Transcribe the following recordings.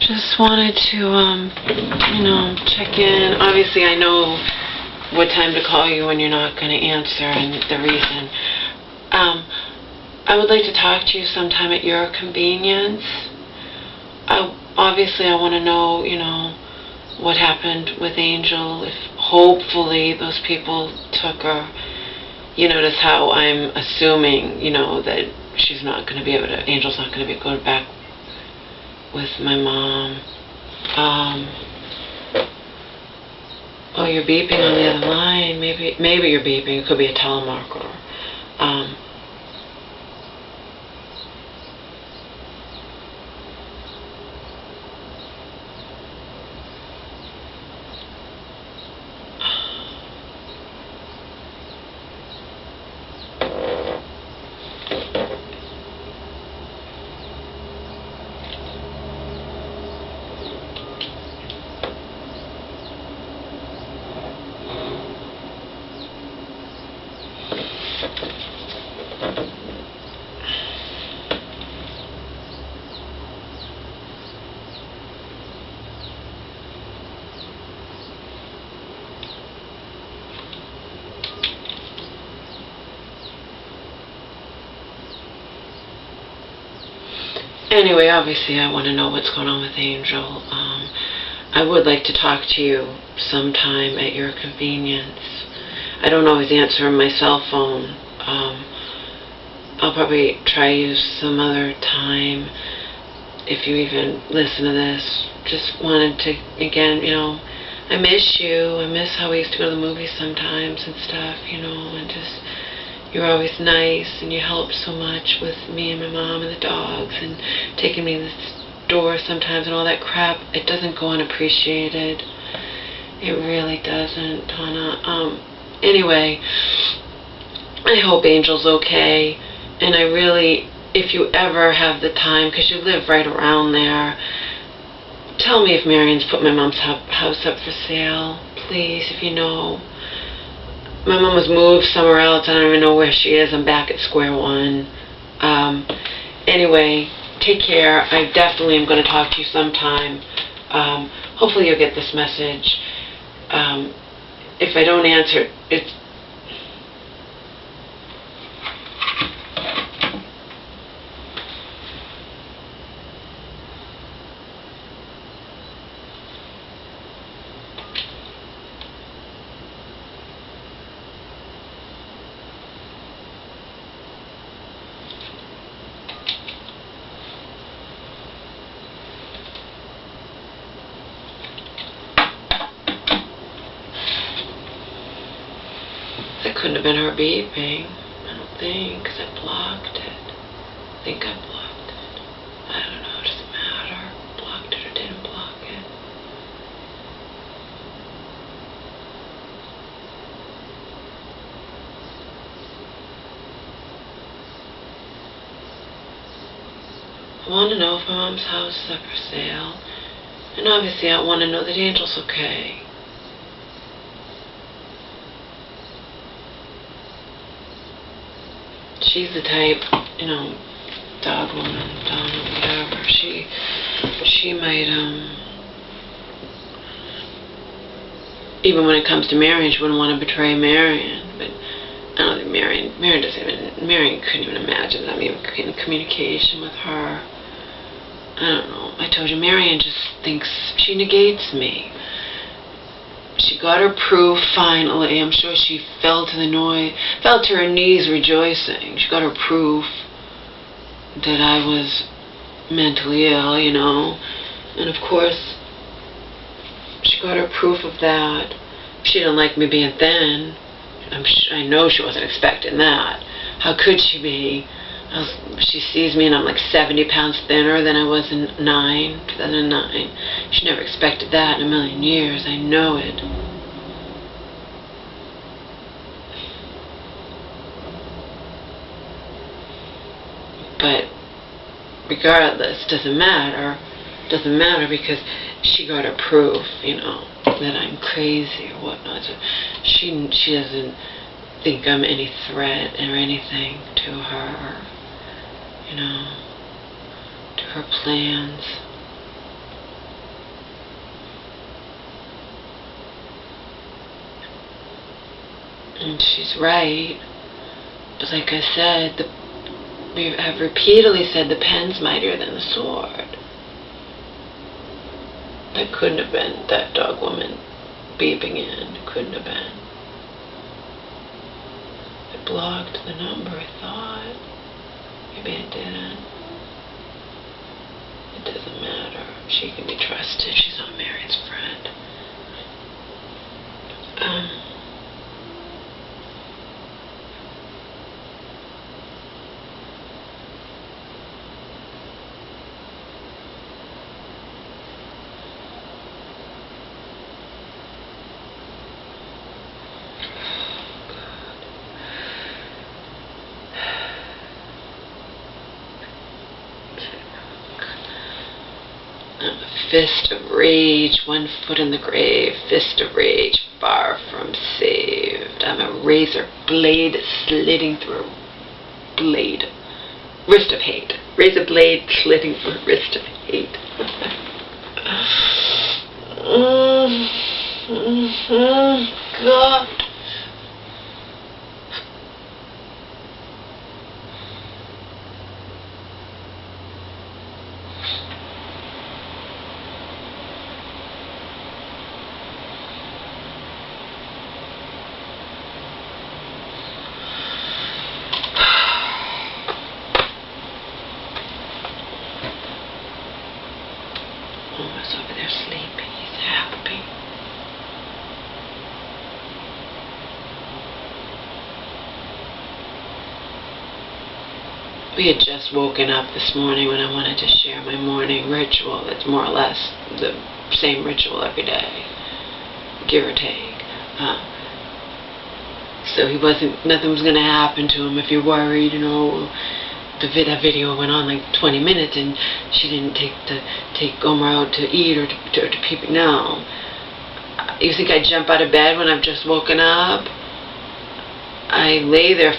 Just wanted to, check in. Obviously, I know what time to call you when you're not going to answer and the reason. I would like to talk to you sometime at your convenience. Obviously, I want to know, what happened with Angel. If hopefully those people took her. You notice how I'm assuming, that she's not going to be able to, Angel's not going to be going back with my mom. Oh, you're beeping on the other line. Maybe you're beeping. It could be a telemarketer. Anyway, obviously I want to know what's going on with Angel. I would like to talk to you sometime at your convenience. I don't always answer my cell phone. I'll probably try you some other time if you even listen to this. Just wanted to, again, I miss you. I miss how we used to go to the movies sometimes and stuff, and just, you're always nice, and you helped so much with me and my mom and the dogs, and taking me to the store sometimes and all that crap. It doesn't go unappreciated. It really doesn't, Donna. Anyway, I hope Angel's okay, and I really, if you ever have the time, because you live right around there, tell me if Marion's put my mom's house up for sale, please, if you know. My mom was moved somewhere else. I don't even know where she is. I'm back at square one. Anyway, take care. I definitely am going to talk to you sometime. Hopefully you'll get this message. If I don't answer, it's... That couldn't have been her beeping. I don't think, because I blocked it. I think I blocked it. I don't know, it doesn't matter. Blocked it or didn't block it. I want to know if my mom's house is up for sale. And obviously I want to know that Angel's okay. She's the type, dog woman, Donna, whatever. She might, even when it comes to Marion, she wouldn't want to betray Marion. But I don't think Marion couldn't even imagine that I'm even in communication with her. I don't know. I told you, Marion just thinks she negates me. She got her proof finally. I'm sure she fell to her knees rejoicing. She got her proof that I was mentally ill, And of course, she got her proof of that. She didn't like me being thin. I know she wasn't expecting that. How could she be? She sees me and I'm like 70 pounds thinner than I was in 2009. She never expected that in a million years. I know it. But regardless, doesn't matter. Doesn't matter because she got her proof, that I'm crazy or whatnot. So she doesn't think I'm any threat or anything to her. To her plans. And she's right. But like I said, we have repeatedly said the pen's mightier than the sword. That couldn't have been that dog woman beeping in. It couldn't have been. I blocked the number, I thought. Maybe I didn't. It doesn't matter. She can be trusted. She's not Mary's friend. Fist of rage, 1 foot in the grave, fist of rage, far from saved. I'm a razor blade slitting through a blade, wrist of hate. Razor blade slitting through a wrist of hate. God. Homer's over there sleeping. He's happy. We had just woken up this morning when I wanted to share my morning ritual. It's more or less the same ritual every day, give or take. So nothing was going to happen to him if you're worried, you know. That video went on like 20 minutes and she didn't take Gomer out to eat or to pee. No. You think I jump out of bed when I've just woken up? I lie there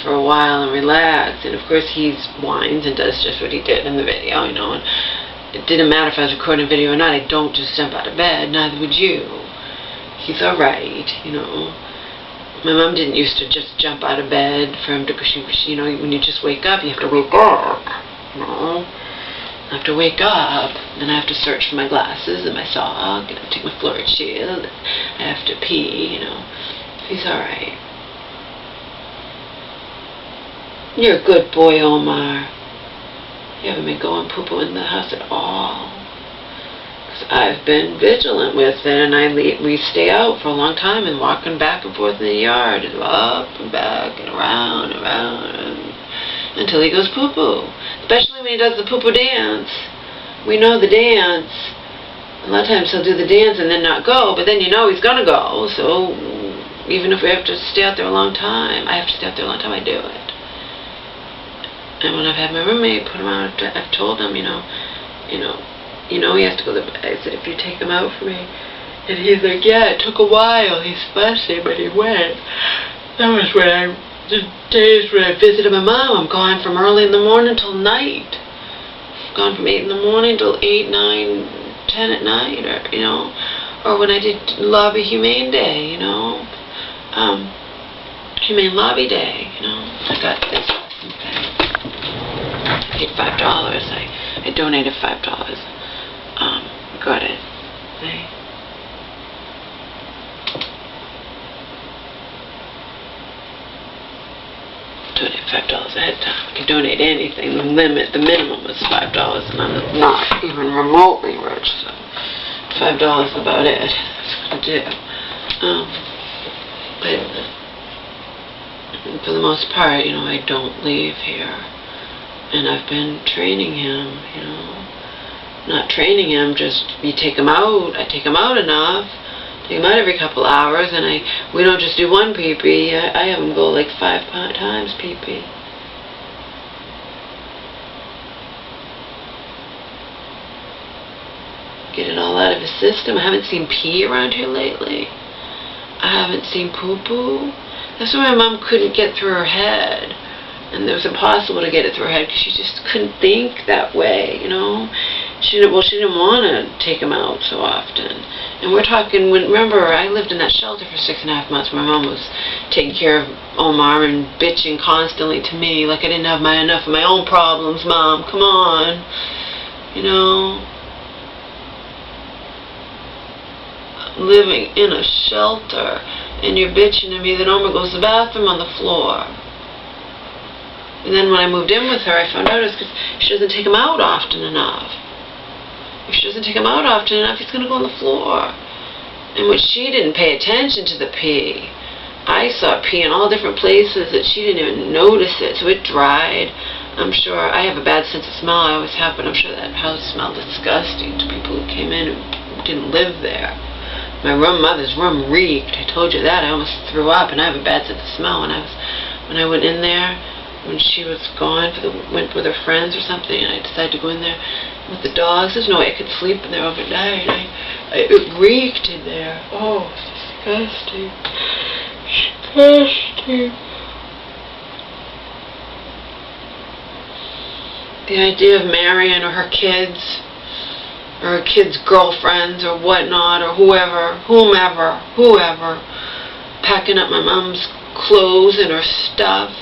for a while and relax, and of course he whines and does just what he did in the video, you know, and it didn't matter if I was recording a video or not. I don't just jump out of bed, neither would you. He's alright, you know. My mom didn't used to just jump out of bed for him to, you know, when you just wake up, you have to wake up, you know. I have to wake up, then I have to search for my glasses and my sock, and I take my fluoride shield, I have to pee, you know. He's alright. You're a good boy, Omar. You haven't been going poo-poo in the house at all. I've been vigilant with it, and we stay out for a long time and walking back and forth in the yard, and up and back and around and around until he goes poo-poo. Especially when he does the poo-poo dance. We know the dance. A lot of times he'll do the dance and then not go, but then you know he's gonna go. So even if we have to stay out there a long time, I have to stay out there a long time, I do it. And when I've had my roommate put him out, I've told him, you know, he has to go to bed. I said, if you take him out for me. And he's like, yeah, it took a while. He's fussy, but he went. That was the days when I visited my mom. I'm gone from early in the morning till night. I'm gone from 8 in the morning till 8, 9, 10 at night, or, you know. Or when I did Lobby Humane Day, you know. Humane Lobby Day, you know. I got this awesome thing. I paid $5. I donated $5. Got it. Donate $5 ahead of time. I can donate anything. The minimum is $5, and I'm not even remotely rich, so $5 is about it. That's what I do. But for the most part, you know, I don't leave here. And I've been training him, you know. Not training him, just you take him out. I take him out enough. Take him out every couple hours, and we don't just do one pee-pee. I have him go like 5 times pee-pee. Get it all out of his system. I haven't seen pee around here lately. I haven't seen poo-poo. That's why my mom couldn't get through her head. And it was impossible to get it through her head because she just couldn't think that way, you know. She didn't want to take him out so often. And we're talking, remember, I lived in that shelter for 6.5 months. My mom was taking care of Omar and bitching constantly to me like I didn't have enough of my own problems. Mom, come on. You know, living in a shelter and you're bitching to me that Omar goes to the bathroom on the floor. And then when I moved in with her, I found out it's because she doesn't take him out often enough. If she doesn't take him out often enough, he's going to go on the floor. And when she didn't pay attention to the pee, I saw pee in all different places that she didn't even notice it. So it dried. I'm sure I have a bad sense of smell. I always have, but I'm sure that house smelled disgusting to people who came in who didn't live there. My mother's room reeked. I told you that. I almost threw up, and I have a bad sense of smell. When I went in there, when she was gone went with her friends or something, and I decided to go in there with the dogs. There's no way I could sleep in there overnight. It reeked in there. Oh, it's disgusting. Disgusting. The idea of Marion or her kids girlfriends or whatnot or whomever, packing up my mom's clothes and her stuff.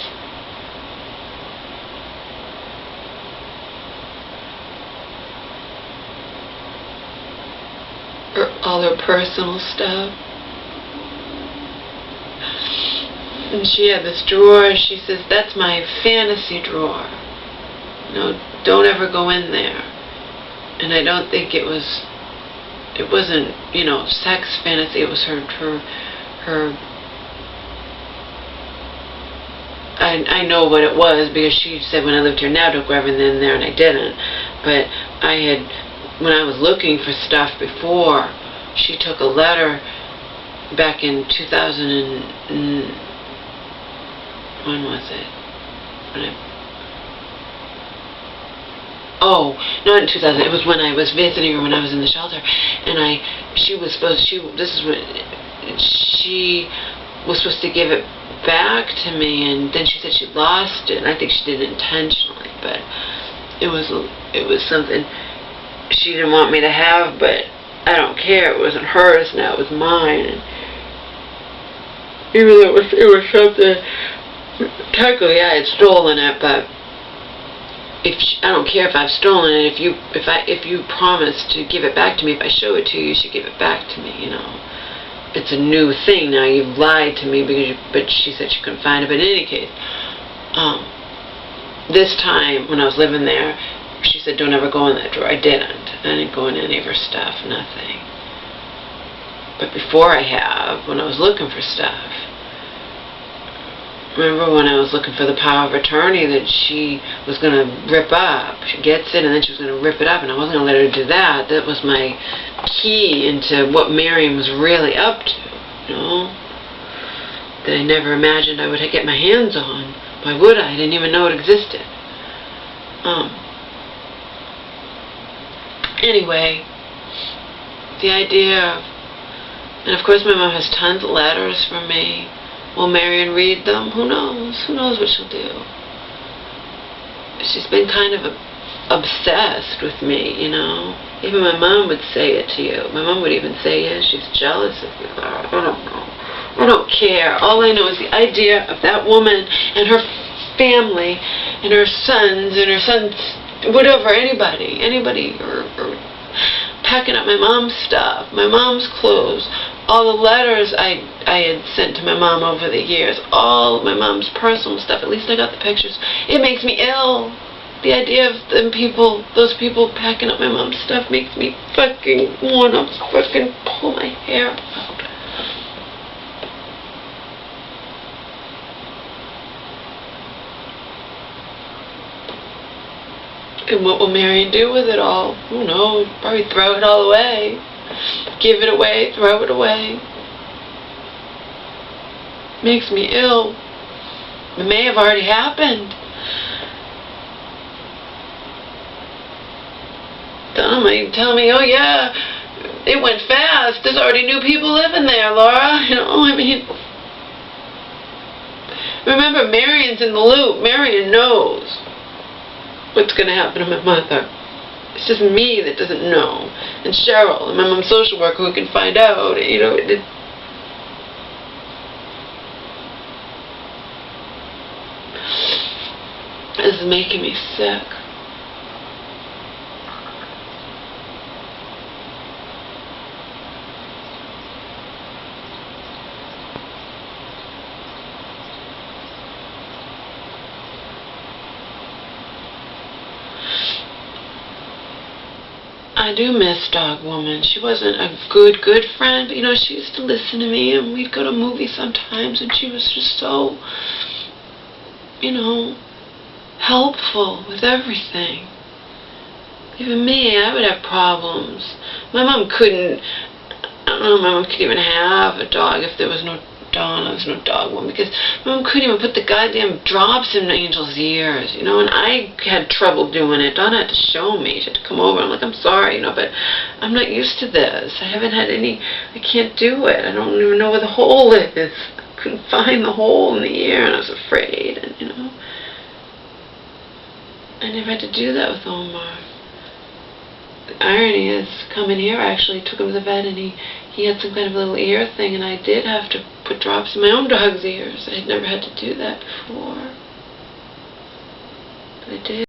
All her personal stuff. And she had this drawer, she says, that's my fantasy drawer. No, don't ever go in there. And I don't think it wasn't, you know, sex fantasy, it was her I know what it was because she said when I lived here now, don't go ever in there, and I didn't. But when I was looking for stuff before, she took a letter back in 2000 when was it? Not in 2000. It was when I was visiting her when I was in the shelter, and she was supposed to give it back to me, and then she said she lost it, and I think she did it intentionally, but it was something she didn't want me to have, but I don't care. It wasn't hers now, it was mine. And even though it was something, technically I had stolen it, but I don't care if I've stolen it. If you promise to give it back to me, if I show it to you, you should give it back to me. You know, it's a new thing now. You've lied to me but she said she couldn't find it. But in any case, this time when I was living there, she said don't ever go in that drawer. I didn't. I didn't go in any of her stuff. Nothing. But before when I was looking for stuff. Remember when I was looking for the power of attorney that she was going to rip up? She gets it and then she was going to rip it up, and I wasn't going to let her do that. That was my key into what Miriam was really up to, you know? That I never imagined I would get my hands on. Why would I? I didn't even know it existed. Anyway, the idea of, and of course my mom has tons of letters from me. Will Marion read them? Who knows? Who knows what she'll do? She's been kind of obsessed with me, you know. Even my mom would say it to you. My mom would even say, yeah, she's jealous of you. I don't know. I don't care. All I know is the idea of that woman and her family and her sons, whatever, anybody, or packing up my mom's stuff, my mom's clothes, all the letters I had sent to my mom over the years, all my mom's personal stuff. At least I got the pictures. It makes me ill. The idea of those people packing up my mom's stuff makes me fucking want to fucking pull my hair out. And what will Marion do with it all? Who knows? Probably throw it all away. Give it away, throw it away. Makes me ill. It may have already happened. Tell me, oh yeah, it went fast. There's already new people living there, Laura. You know, I mean, remember, Marion's in the loop. Marion knows what's going to happen to my mother. It's just me that doesn't know. And Cheryl, and my mom's social worker who can find out, you know. This is making me sick. I do miss Dog Woman. She wasn't a good friend, but you know, she used to listen to me, and we'd go to movies sometimes, and she was just so, you know, helpful with everything. Even me, I would have problems. My mom couldn't, I don't know, my mom could even have a dog if there was no Donna, there was no Dog Woman, because my mom couldn't even put the goddamn drops in Angel's ears, you know, and I had trouble doing it. Donna had to show me. She had to come over. I'm like, I'm sorry, you know, but I'm not used to this. I haven't had any, I can't do it. I don't even know where the hole is. I couldn't find the hole in the ear, and I was afraid, and, you know, I never had to do that with Omar. The irony is, coming here, I actually took him to the vet, and he had some kind of little ear thing, and I did have to put drops in my own dog's ears. I had never had to do that before, but I did.